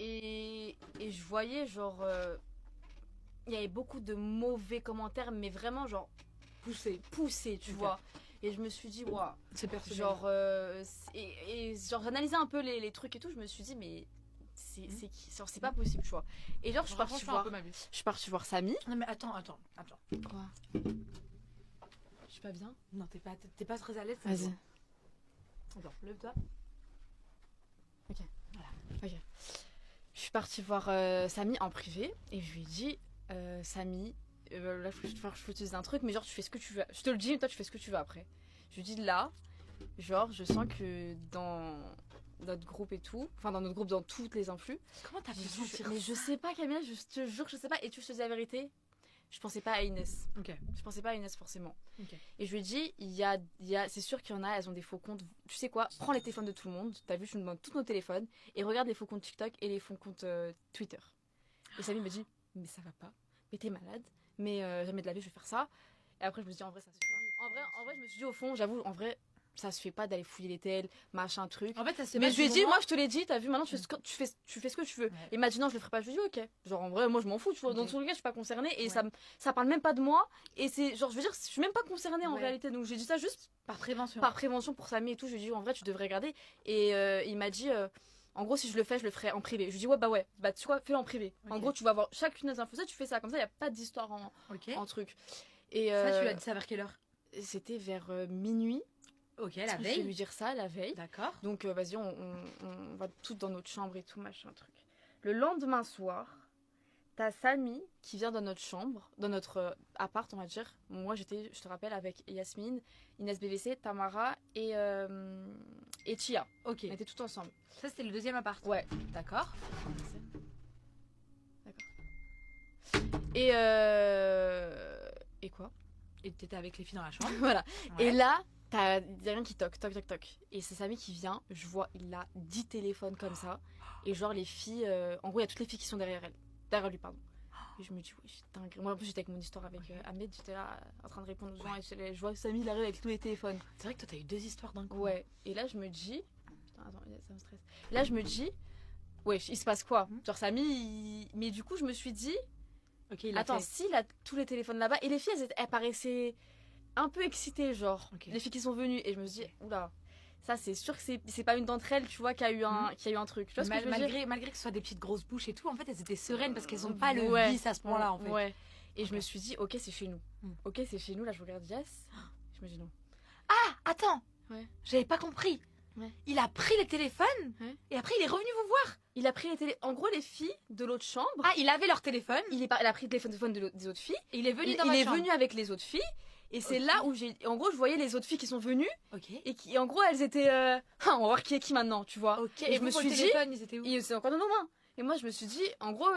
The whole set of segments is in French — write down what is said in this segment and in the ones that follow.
Et je voyais genre il y avait beaucoup de mauvais commentaires, mais vraiment genre poussés, tu vois. Et je me suis dit waouh, C'est personnel. genre et genre j'analysais un peu les trucs et tout, je me suis dit mais c'est pas possible, tu vois. Et genre je suis partie voir Samy. Non mais attends. Quoi? Je suis pas bien? Non, t'es pas très à l'aise. Vas-y. Attends, lève-toi. Ok. Voilà. Ok. Je suis partie voir Samy en privé et je lui ai dit Samy, là je faut te dire un truc, mais genre tu fais ce que tu veux. Je te le dis, mais toi tu fais ce que tu veux après. Je lui dis là, genre je sens que dans notre groupe et tout, enfin dans notre groupe, dans toutes les influx. Comment t'as pu sentir ça? Mais je sais pas Camilla, je te jure que je sais pas. Et tu je te dis la vérité, je pensais pas à Inès. Ok. Je pensais pas à Inès forcément. Ok. Et je lui ai dit, c'est sûr qu'il y en a, elles ont des faux comptes. Tu sais quoi, prends les téléphones de tout le monde. T'as vu, je nous demande tous nos téléphones et regarde les faux comptes TikTok et les faux comptes Twitter. Et Samy me dit, mais ça va pas, mais t'es malade, mais jamais de la vie je vais faire ça. Et après je me suis dit, en vrai ça se fait pas. En vrai je me suis dit au fond, j'avoue, en vrai ça se fait pas d'aller fouiller les tels, machin truc. En fait, ça se fait Mais pas je lui ai du dit, moment. moi je te l'ai dit, t'as vu, maintenant tu fais ce que tu veux. Ouais. Et m'a dit non, je le ferai pas. Je lui ai dit ok. Genre en vrai, moi je m'en fous, tu vois. Ok. Dans tous les cas, je suis pas concernée et Ouais. ça parle même pas de moi. Et c'est genre, je veux dire, je suis même pas concernée en Ouais. réalité. Donc j'ai dit ça juste Par prévention. par prévention pour Samy et tout. Je lui ai dit en vrai, tu devrais regarder. Et il m'a dit. En gros, si je le fais, je le ferai en privé. Je lui dis, ouais, bah, tu vois, fais-le en privé. Ok. En gros, tu vas voir chacune des infos, ça, tu fais ça. Comme ça, il n'y a pas d'histoire Ok. en truc. Et Ça, tu lui as dit ça vers quelle heure? c'était vers minuit. Ok, la Je vais veille. lui dire ça, la veille. D'accord. Donc, vas-y, on va toutes dans notre chambre et tout, machin, truc. Le lendemain soir, t'as Samy qui vient dans notre chambre, dans notre appart, on va dire. Moi, je te rappelle, avec Yasmine, Inès BVC, Tamara et Chia. Ok. On était toutes ensemble. Ça, c'était le deuxième appart. Ouais. D'accord. D'accord. Et quoi? Et t'étais avec les filles dans la chambre. Voilà. Ouais. Et là, t'as rien qui toque. Et c'est Samy qui vient. Je vois, il a 10 téléphones comme ça. Et genre, les filles. En gros, il y a toutes les filles qui sont derrière elle. Derrière lui, pardon. Et je me dis, oui, c'est dingue. Moi, en plus, j'étais avec mon histoire avec Ahmed. J'étais là en train de répondre aux gens. Et je vois Samy, il arrive avec tous les téléphones. C'est vrai que toi, t'as eu deux histoires d'un coup. Ouais. Et là, je me dis. Putain, attends, ça me stresse. Et là, je me dis. Ouais, il se passe quoi? Genre, Samy, mais du coup, je me suis dit. Ok, il Attends, a fait. s'il a tous les téléphones là-bas. Et les filles, elles paraissaient un peu excitées, genre. Ok. Les filles qui sont venues. Et je me suis dit, oula, ça, c'est sûr que c'est pas une d'entre elles, tu vois, qui a eu un truc. Tu vois ce que je veux dire? Malgré que ce soit des peties grosses bouches et tout, en fait, elles étaient sereines parce qu'elles ont pas le Ouais. vice à ce point-là, en fait. Ouais. Et je Ok. me suis dit, ok, c'est chez nous. Mm. Ok, c'est chez nous. Là, je regarde Jess. Je me dis non. Ah, attends. Ouais. J'avais pas compris. Ouais. Il a pris les téléphones Ouais. et après, il est revenu vous voir. Il a pris les télé. En gros, les filles de l'autre chambre. Ah, il avait leur téléphone Il a pris le téléphone des autres filles. et il est venu Il dans votre est chambre. venu avec les autres filles. Et c'est Ok. là où en gros, je voyais les autres filles qui sont venues. Ok. Et qui, en gros, elles étaient. Ah, on va voir qui est qui maintenant, tu vois. Ok. Et je vous, me pour suis le dit. téléphone, ils étaient où? C'est encore dans nos mains. Et moi, je me suis dit, en gros,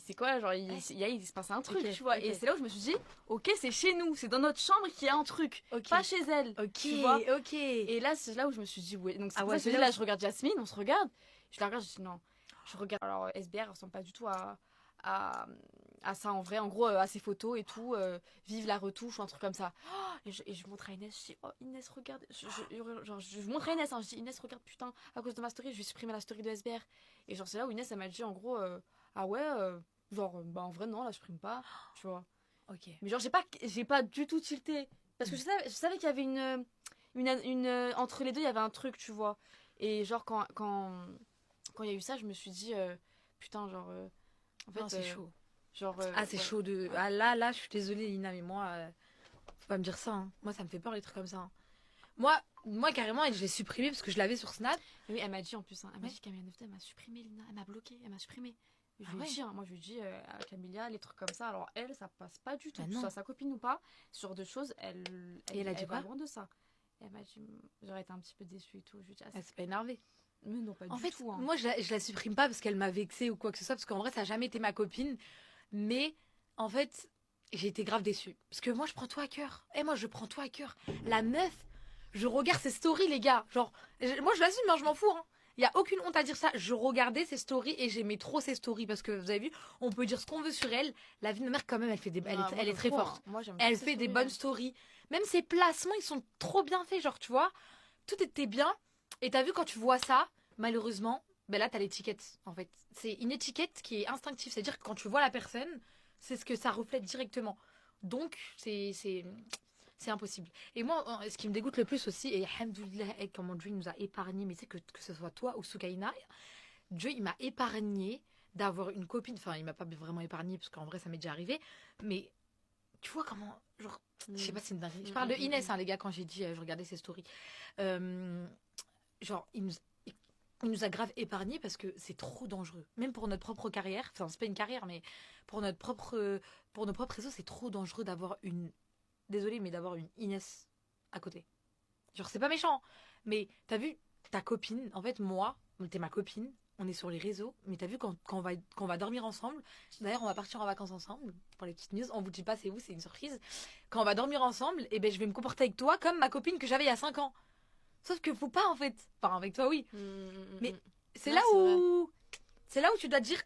c'est quoi, genre, il se passe un truc, Ok, tu vois. ok. Et c'est là où je me suis dit, ok, c'est chez nous, c'est dans notre chambre qu'il y a un truc, Ok. pas chez elle. Ok. Tu vois. Ok. Et là, c'est là où je me suis dit, ouais. Donc, c'est Ah pour ouais, ça que c'est je dis, là là, où- je regarde Jasmine, on se regarde. Je la regarde, je dis, non. Je regarde. Alors, SBR, elle ressemble pas du tout à ça en vrai. En gros, à ses photos et tout, vive la retouche ou un truc comme ça. Oh, et je montre à Inès, je dis, oh, Inès, regarde. Je montre à Inès, hein, je dis, Inès, regarde, putain, à cause de ma story, je vais supprimer la story de SBR. Et genre, c'est là où Inès, elle m'a dit, en gros, ah ouais, genre, bah en vrai, non, la supprime pas, tu vois. Ok. Mais genre, j'ai pas du tout tilté. Parce que je savais qu'il y avait entre les deux, il y avait un truc, tu vois. Et genre, quand il y a eu ça, je me suis dit, putain, genre, en fait, Non, c'est chaud. genre, Ah, c'est ouais. chaud de. Ah, là, je suis désolée, Lina, mais moi, faut pas me dire ça. Hein. Moi, ça me fait peur, les trucs comme ça. Hein. Moi, carrément, je l'ai supprimé parce que je l'avais sur Snap. Oui, elle m'a dit en plus, hein, elle m'a Ouais. dit Camilla Nefta, elle m'a supprimé, Lina, elle m'a bloqué, elle m'a supprimé. Je Ah lui ai ouais. dit, hein, moi je lui ai dit, à Camilla, les trucs comme ça, alors elle, ça passe pas du tout. Bah Que ce non. soit sa copine ou pas, ce genre de choses, Et elle a dit va quoi? loin de ça. Elle m'a dit, j'aurais été un petit peu déçue et tout. Je lui ai dit, ah, Elle s'est pas énervée. mais non, pas En du fait, tout. Hein. moi, je la supprime pas parce qu'elle m'a vexée ou quoi que ce soit, parce qu'en vrai, ça a jamais été ma copine. Mais, en fait, j'ai été grave déçue. Parce que moi, je prends tout à cœur. Et moi, je prends tout à cœur. La meuf, je regarde ses stories, les gars. Genre, moi, je l'assume, hein, je m'en fous. Hein. Il n'y a aucune honte à dire ça. Je regardais ses stories et j'aimais trop ses stories. Parce que, vous avez vu, on peut dire ce qu'on veut sur elle. La vie de ma mère, quand même, elle, Ah, moi, elle est j'aime très trop, forte. hein. Moi, j'aime Elle trop ces fait des stories, bonnes hein. stories. Même ses placements, ils sont trop bien faits. Genre, tu vois, tout était bien. Et t'as vu, quand tu vois ça, malheureusement, ben là, t'as l'étiquette, en fait. C'est une étiquette qui est instinctive. C'est-à-dire que quand tu vois la personne, c'est ce que ça reflète directement. Donc, c'est impossible. Et moi, ce qui me dégoûte le plus aussi, et alhamdoulilah, comment Dieu nous a épargné, mais tu sais que ce soit toi ou Soukaina, Dieu, il m'a épargné d'avoir une copine. Enfin, il m'a pas vraiment épargné, parce qu'en vrai, ça m'est déjà arrivé. Mais tu vois comment. Genre, je sais pas si c'est une dinguerie. Je parle de Inès, hein, les gars, quand j'ai dit, je regardais ses stories. Euh, genre, il nous a grave épargné parce que c'est trop dangereux. Même pour notre propre carrière. Enfin, c'est pas une carrière, mais pour nos propres réseaux, c'est trop dangereux d'avoir une. Désolée, mais d'avoir une Inès à côté. Genre, c'est pas méchant. Mais t'as vu, ta copine, en fait, moi, t'es ma copine, on est sur les réseaux, mais t'as vu quand on va dormir ensemble, d'ailleurs, on va partir en vacances ensemble, pour les petites news, on vous dit pas c'est où, c'est une surprise. Quand on va dormir ensemble, et ben, je vais me comporter avec toi comme ma copine que j'avais il y a 5 ans. Sauf que faut pas, en fait. Enfin, avec toi, oui. Mais c'est Non, là c'est vrai. où. C'est là où tu dois te dire